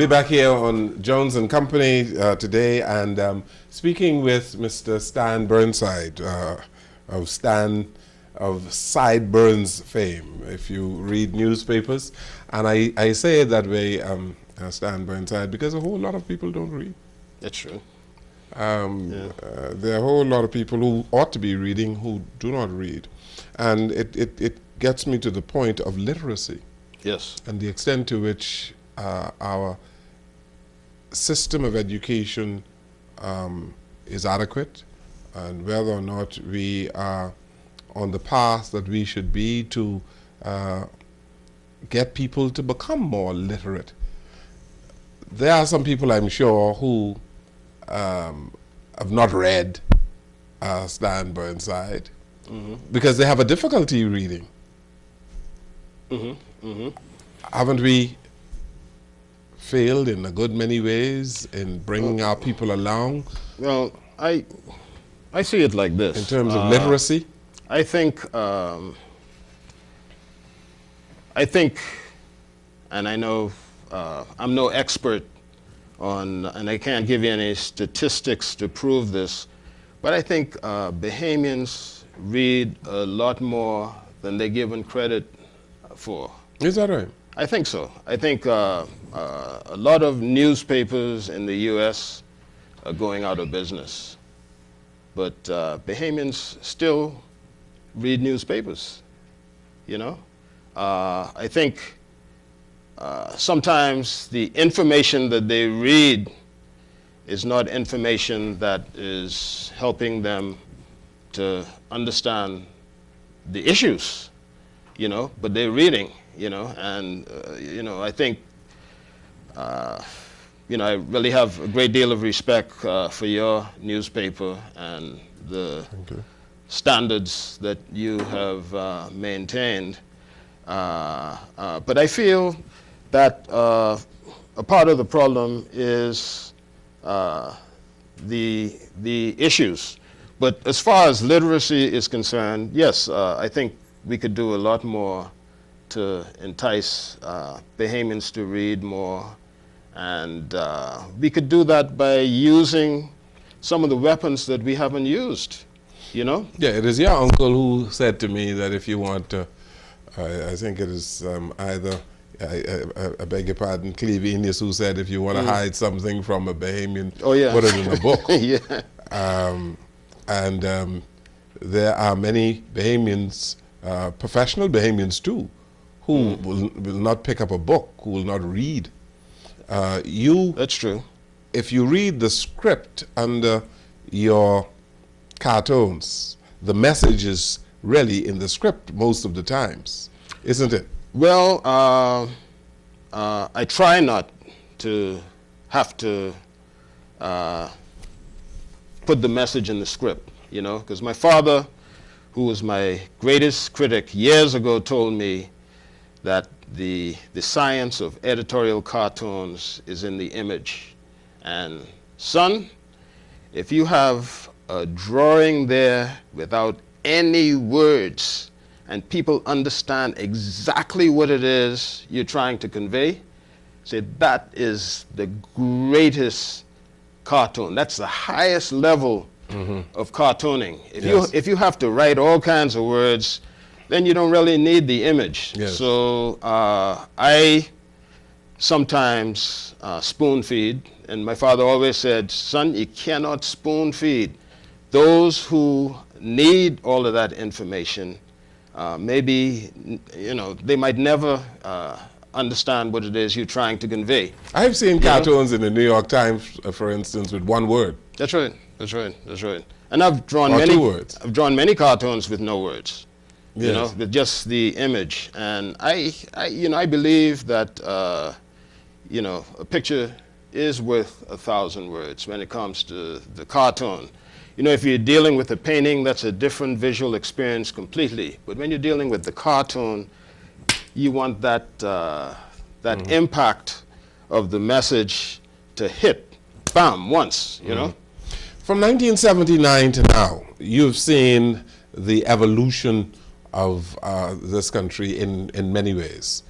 We're back here on Jones and Company today, and speaking with Mr. Stan Burnside of Sideburns fame, if you read newspapers. And I say it that way, Stan Burnside, because a whole lot of people don't read. That's true. There are a whole lot of people who ought to be reading who do not read. And it gets me to the point of literacy. Yes. And the extent to which our system of education is adequate, and whether or not we are on the path that we should be to get people to become more literate. There are some people, I'm sure, who have not read Stan Burnside because they have a difficulty reading. Haven't we failed in a good many ways in bringing our people along? Well, I see it like this. In terms of literacy? I think, and I know I'm no expert on, and I can't give you any statistics to prove this, but I think Bahamians read a lot more than they're given credit for. Is that right? I think so. I think a lot of newspapers in the U.S. are going out of business, but Bahamians still read newspapers, you know? I think sometimes the information that they read is not information that is helping them to understand the issues, you know, but they're reading, you know, and, you know, I think, you know, I really have a great deal of respect for your newspaper and the standards that you have maintained. But I feel that a part of the problem is the issues. But as far as literacy is concerned, yes, I think we could do a lot more to entice Bahamians to read more. And we could do that by using some of the weapons that we haven't used, you know? Yeah, it is your uncle who said to me that if you want to, I think it is either, I beg your pardon, Clevenius, who said if you want to hide something from a Bahamian, put it in a book. And there are many Bahamians, professional Bahamians too, who will not pick up a book, who will not read. That's true. If you read the script under your cartoons, the message is really in the script most of the times, isn't it? Well, I try not to have to put the message in the script, you know, because my father, who was my greatest critic years ago, told me that the science of editorial cartoons is in the image. And son, if you have a drawing there without any words and people understand exactly what it is you're trying to convey, say that is the greatest cartoon. That's the highest level of cartooning. If you have to write all kinds of words, then you don't really need the image. Yes. So I sometimes spoon feed, and my father always said, son, you cannot spoon feed. Those who need all of that information, maybe, you know, they might never understand what it is you're trying to convey. I've seen cartoons in the New York Times, for instance, with one word. That's right. That's right. That's right. And I've drawn I've drawn many cartoons with no words. Yes. You know, with just the image. And I you know, I believe that, you know, a picture is worth 1,000 words when it comes to the cartoon. You know, if you're dealing with a painting, that's a different visual experience completely. But when you're dealing with the cartoon, you want that impact of the message to hit, bam, once, you know? From 1979 to now, you've seen the evolution of this country in many ways.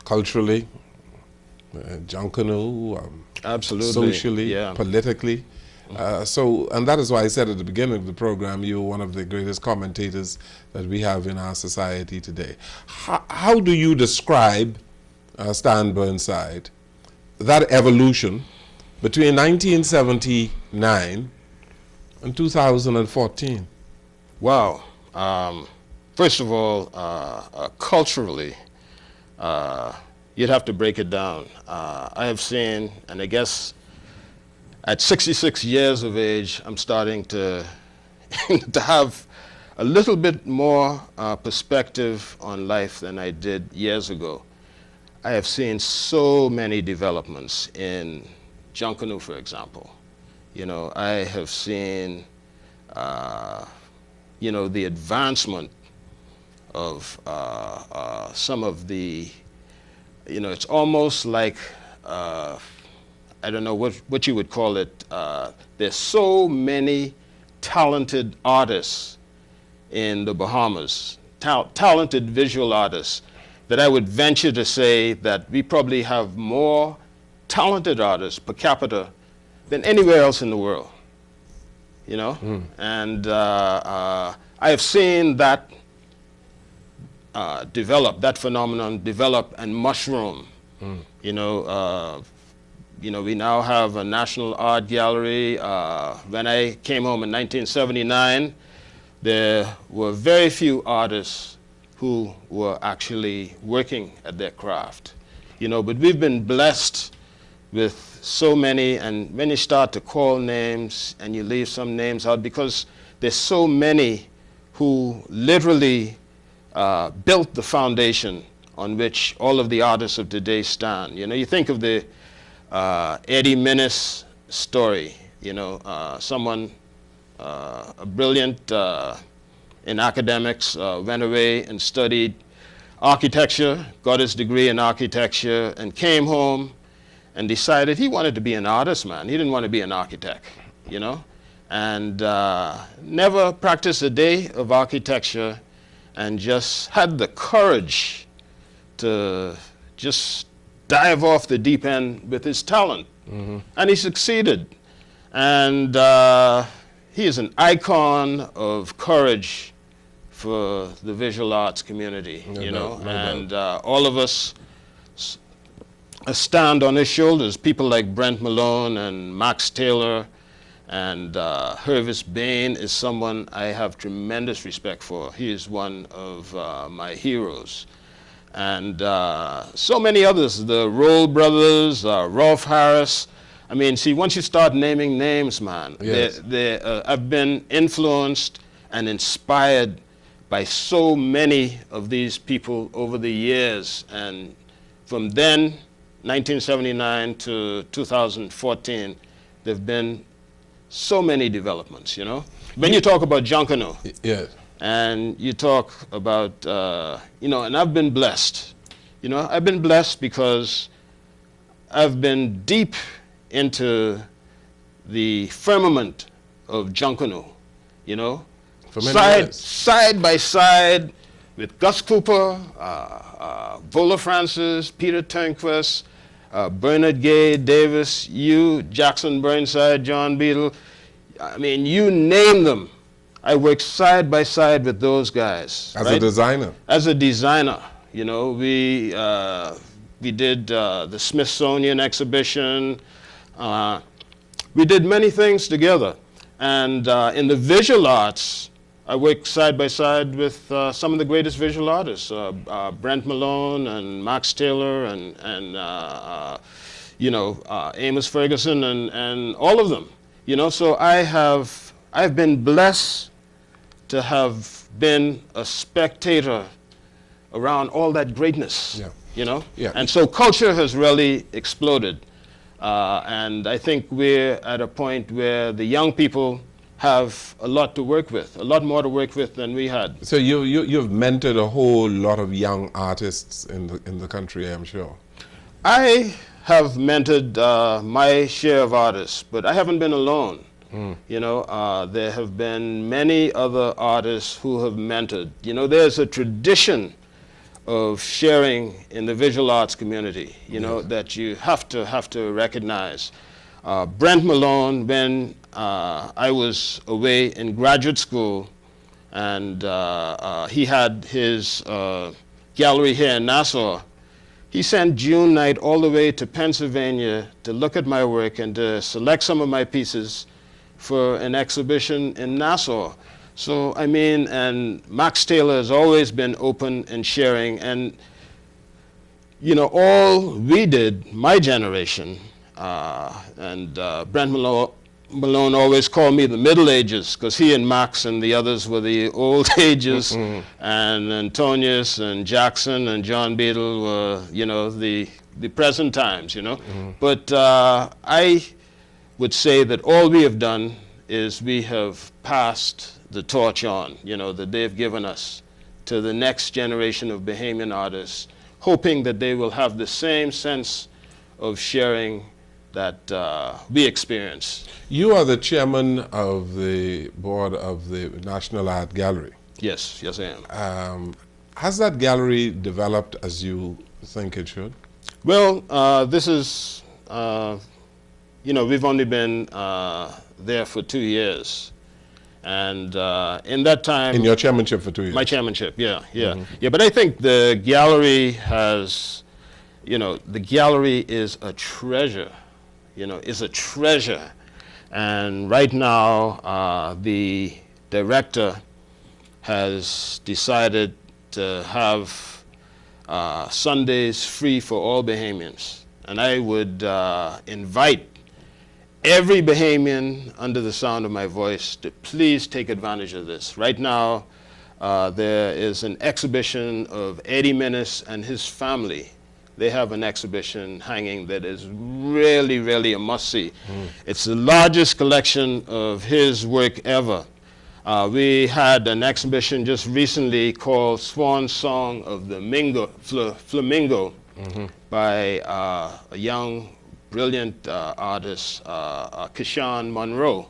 Culturally, Junkanoo, Absolutely. socially, Yeah. politically. And that is why I said at the beginning of the program, you're one of the greatest commentators that we have in our society today. How do you describe, Stan Burnside, that evolution between 1979 and 2014? Wow. First of all, culturally, you'd have to break it down. I have seen, and I guess at 66 years of age, I'm starting to to have a little bit more perspective on life than I did years ago. I have seen so many developments in Junkanoo, for example. You know, I have seen, you know, the advancement of some of the, you know, it's almost like, I don't know what you would call it. There's so many talented artists in the Bahamas, talented visual artists, that I would venture to say that we probably have more talented artists per capita than anywhere else in the world, you know? And I have seen that develop, that phenomenon develop and mushroom. You know, we now have a National Art Gallery. When I came home in 1979, there were very few artists who were actually working at their craft. You know, but we've been blessed with so many, and when you start to call names and you leave some names out, because there's so many who literally built the foundation on which all of the artists of today stand. You know, you think of the Eddie Minnis story, you know, someone, a brilliant in academics, went away and studied architecture, got his degree in architecture, and came home and decided he wanted to be an artist, man. He didn't want to be an architect, you know, and never practiced a day of architecture, and just had the courage to just dive off the deep end with his talent. And he succeeded. And he is an icon of courage for the visual arts community, you know. And all of us stand on his shoulders. People like Brent Malone and Max Taylor and Hervis Bain is someone I have tremendous respect for. He is one of my heroes. And so many others, the Roll brothers, Rolf Harris. I mean, see, once you start naming names, man, yes. I've been influenced and inspired by so many of these people over the years. And from then, 1979 to 2014, there have been so many developments, you know. When you talk about Junkanoo, yes, and you talk about, you know, and I've been blessed. You know, I've been blessed because I've been deep into the firmament of Junkanoo, you know, side by side with Gus Cooper, Vola Francis, Peter Turnquist, Bernard Gay Davis, you, Jackson Burnside, John Beadle. I mean, you name them. I worked side by side with those guys. As a designer? As a designer. You know, we did the Smithsonian exhibition. We did many things together. And in the visual arts, I worked side by side with some of the greatest visual artists, Brent Malone and Max Taylor and you know, Amos Ferguson and all of them. You know, so I've been blessed to have been a spectator around all that greatness, you know? Yeah. And so culture has really exploded. And I think we're at a point where the young people have a lot to work with, a lot more to work with than we had. So you've mentored a whole lot of young artists in the country, I'm sure. I have mentored my share of artists, but I haven't been alone. You know, there have been many other artists who have mentored. You know, there's a tradition of sharing in the visual arts community, you know, that you have to recognize. Brent Malone, when I was away in graduate school, and he had his gallery here in Nassau, he sent June Knight all the way to Pennsylvania to look at my work and to select some of my pieces for an exhibition in Nassau. So, I mean, and Max Taylor has always been open and sharing. And, you know, all we did, my generation, and Brent Malone always called me the Middle Ages, because he and Max and the others were the old ages, and Antonius and Jackson and John Beadle were, you know, the present times, you know. But I would say that all we have done is we have passed the torch on, you know, that they've given us to the next generation of Bahamian artists, hoping that they will have the same sense of sharing that we experience. You are the chairman of the board of the National Art Gallery. Yes, yes I am. Has that gallery developed as you think it should? Well, this is, you know, we've only been there for 2 years. And in that time... In your chairmanship for 2 years? My chairmanship, yeah. Yeah, but I think the gallery has, you know, the gallery is a treasure, you know, is a treasure. And right now, the director has decided to have Sundays free for all Bahamians. And I would invite every Bahamian under the sound of my voice to please take advantage of this. Right now, there is an exhibition of Eddie Menace and his family. They have an exhibition hanging that is really, really a must-see. It's the largest collection of his work ever. We had an exhibition just recently called Swan Song of the Flamingo by a young, brilliant artist, Keshawn Monroe.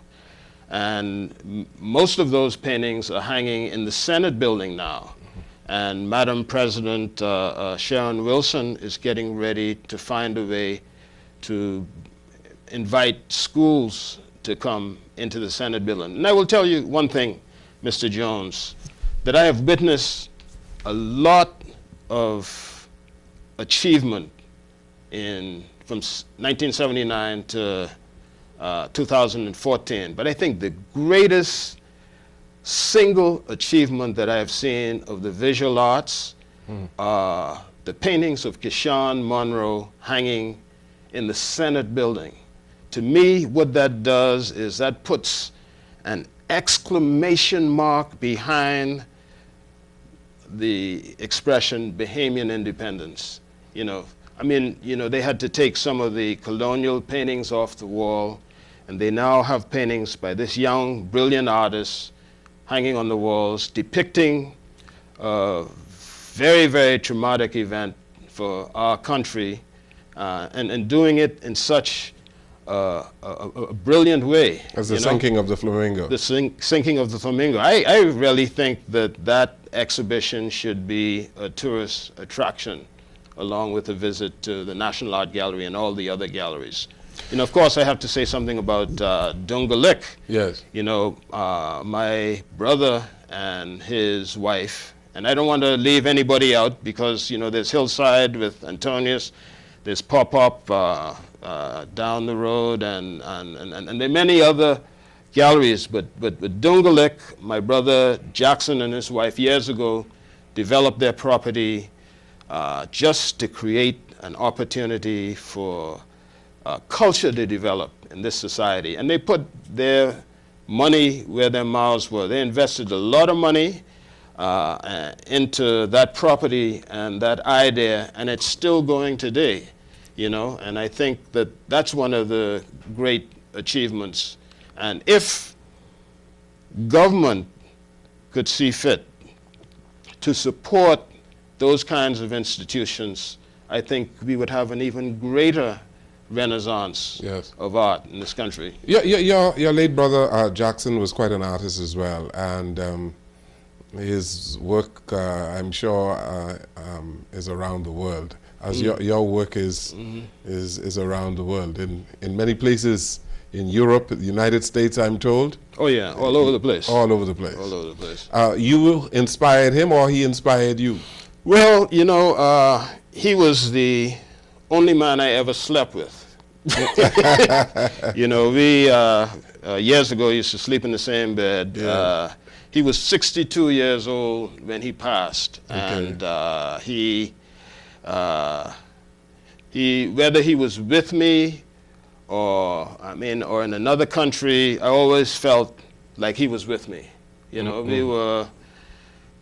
And most of those paintings are hanging in the Senate building now. And Madam President Sharon Wilson is getting ready to find a way to invite schools to come into the Senate building. And I will tell you one thing, Mr. Jones, that I have witnessed a lot of achievement from 1979 to 2014. But I think the greatest single achievement that I have seen of the visual arts are the paintings of Keshawn Monroe hanging in the Senate building. To me, what that does is that puts an exclamation mark behind the expression Bahamian independence. You know, I mean, you know, they had to take some of the colonial paintings off the wall, and they now have paintings by this young, brilliant artist hanging on the walls, depicting a very, very traumatic event for our country, and doing it in such a brilliant way. As the sinking of the flamingo. The sinking of the flamingo. I really think that that exhibition should be a tourist attraction, along with a visit to the National Art Gallery and all the other galleries. You know, of course, I have to say something about Dungalik. Yes. You know, my brother and his wife, and I don't want to leave anybody out because, you know, there's Hillside with Antonius, there's Pop-Up down the road, and there are many other galleries. But Dungalik, my brother Jackson and his wife years ago developed their property just to create an opportunity for culture to develop in this society. And they put their money where their mouths were. They invested a lot of money into that property and that idea, and it's still going today, you know. And I think that that's one of the great achievements. And if government could see fit to support those kinds of institutions, I think we would have an even greater renaissance of art in this country. Your late brother Jackson was quite an artist as well, and His work, I'm sure, is around the world, as your work is around the world. In many places in Europe, the United States, I'm told. Oh yeah, all over the place. All over the place. All over the place. You inspired him, or he inspired you? Well, you know, he was the only man I ever slept with. You know, we years ago used to sleep in the same bed. Yeah. He was 62 years old when he passed, Okay. and he whether he was with me or or in another country, I always felt like he was with me. You know, we were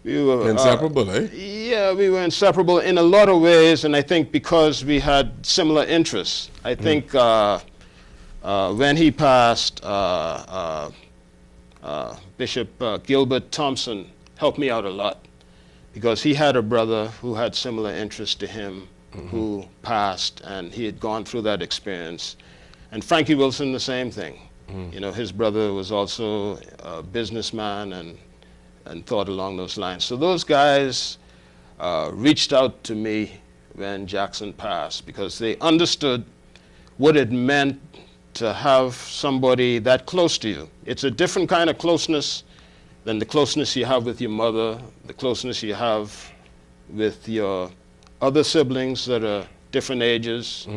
Inseparable, eh? yeah, we were inseparable in a lot of ways, and I think because we had similar interests. I think when he passed, Bishop Gilbert Thompson helped me out a lot, because he had a brother who had similar interests to him, who passed, and he had gone through that experience. And Frankie Wilson, the same thing. You know, his brother was also a businessman and thought along those lines. So those guys reached out to me when Jackson passed, because they understood what it meant to have somebody that close to you. It's a different kind of closeness than the closeness you have with your mother, the closeness you have with your other siblings that are different ages,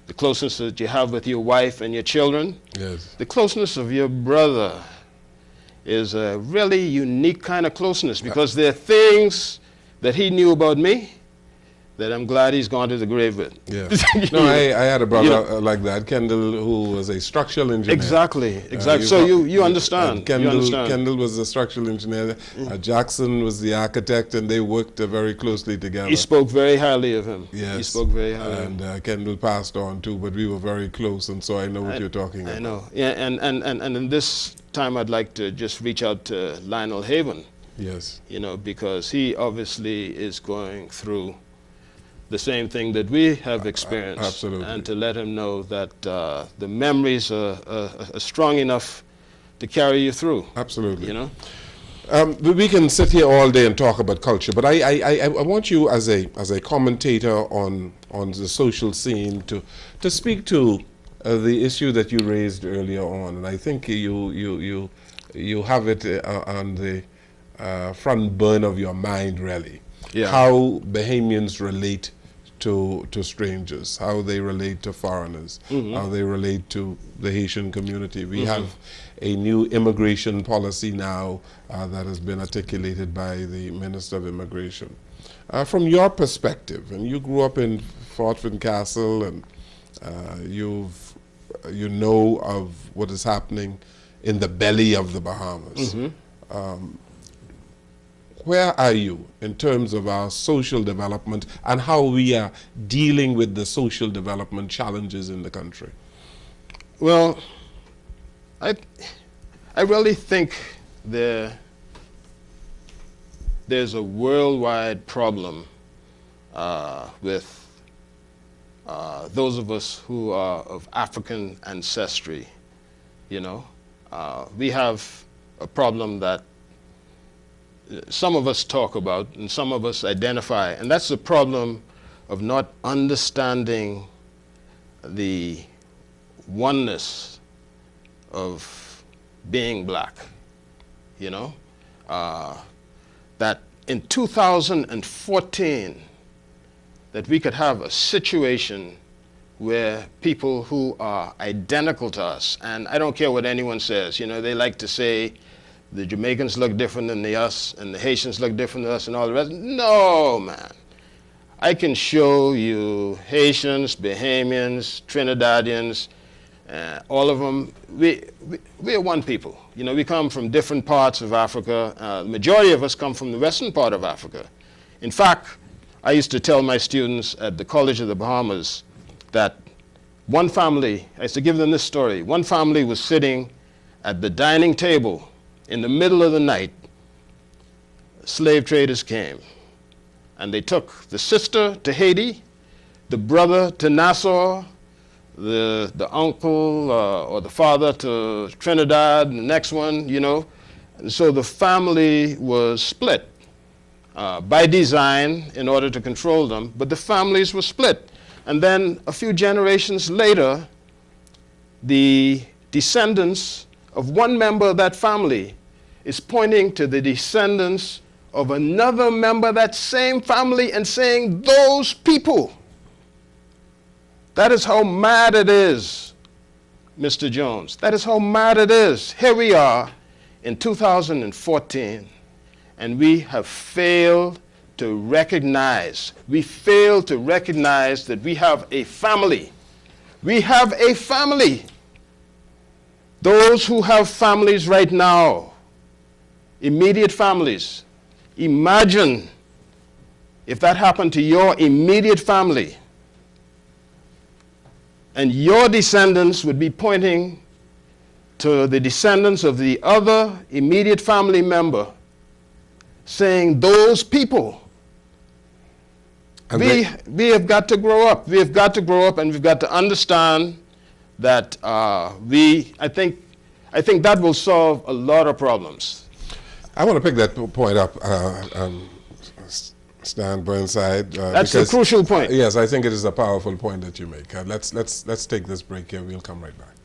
the closeness that you have with your wife and your children. Yes. The closeness of your brother is a really unique kind of closeness, because there are things that he knew about me that I'm glad he's gone to the grave with. Yeah. No, I had a brother like that, Kendall, who was a structural engineer. Exactly, exactly. So you understand. Kendall, you understand. Kendall was a structural engineer. Jackson was the architect, and they worked very closely together. He spoke very highly of him. Yes. He spoke very highly of him. And Kendall passed on too, but we were very close, and so I know what you're talking about. I know. Yeah, and in this time I'd like to just reach out to Lionel Haven. Yes. You know, because he obviously is going through the same thing that we have experienced. Absolutely. And to let him know that the memories are strong enough to carry you through. Absolutely. You know? We can sit here all day and talk about culture, but I want you as a commentator on the social scene to speak to the issue that you raised earlier on, and I think you have it on the front burner of your mind, really. Yeah. How Bahamians relate to strangers, how they relate to foreigners, how they relate to the Haitian community. We have a new immigration policy now that has been articulated by the Minister of Immigration. From your perspective, and you grew up in Fort Fincastle, and you know of what is happening in the belly of the Bahamas. Where are you in terms of our social development and how we are dealing with the social development challenges in the country? Well, I really think there's a worldwide problem with those of us who are of African ancestry. You know, we have a problem that some of us talk about and some of us identify, and that's the problem of not understanding the oneness of being black. You know, that in 2014 that we could have a situation where people who are identical to us, and I don't care what anyone says, you know, they like to say the Jamaicans look different than us, and the Haitians look different than us, and all the rest. No, man. I can show you Haitians, Bahamians, Trinidadians, all of them. We are one people. You know, we come from different parts of Africa. The majority of us come from the western part of Africa. In fact, I used to tell my students at the College of the Bahamas that one family, I used to give them this story, one family was sitting at the dining table in the middle of the night. Slave traders came, and they took the sister to Haiti, the brother to Nassau, the uncle or the father to Trinidad, and the next one, you know, And so the family was split by design in order to control them, but the families were split. And then a few generations later, the descendants of one member of that family is pointing to the descendants of another member of that same family and saying, those people. That is how mad it is, Mr. Jones. That is how mad it is. Here we are in 2014, and we have failed to recognize, that we have a family. We have a family. Those who have families right now, immediate families, imagine if that happened to your immediate family, and your descendants would be pointing to the descendants of the other immediate family member, saying, those people. We have got to grow up. We have got to grow up, and we've got to understand that I think that will solve a lot of problems. I want to pick that point up, Stan Burnside. That's a crucial point. Yes, I think it is a powerful point that you make. Let's take this break here. We'll come right back.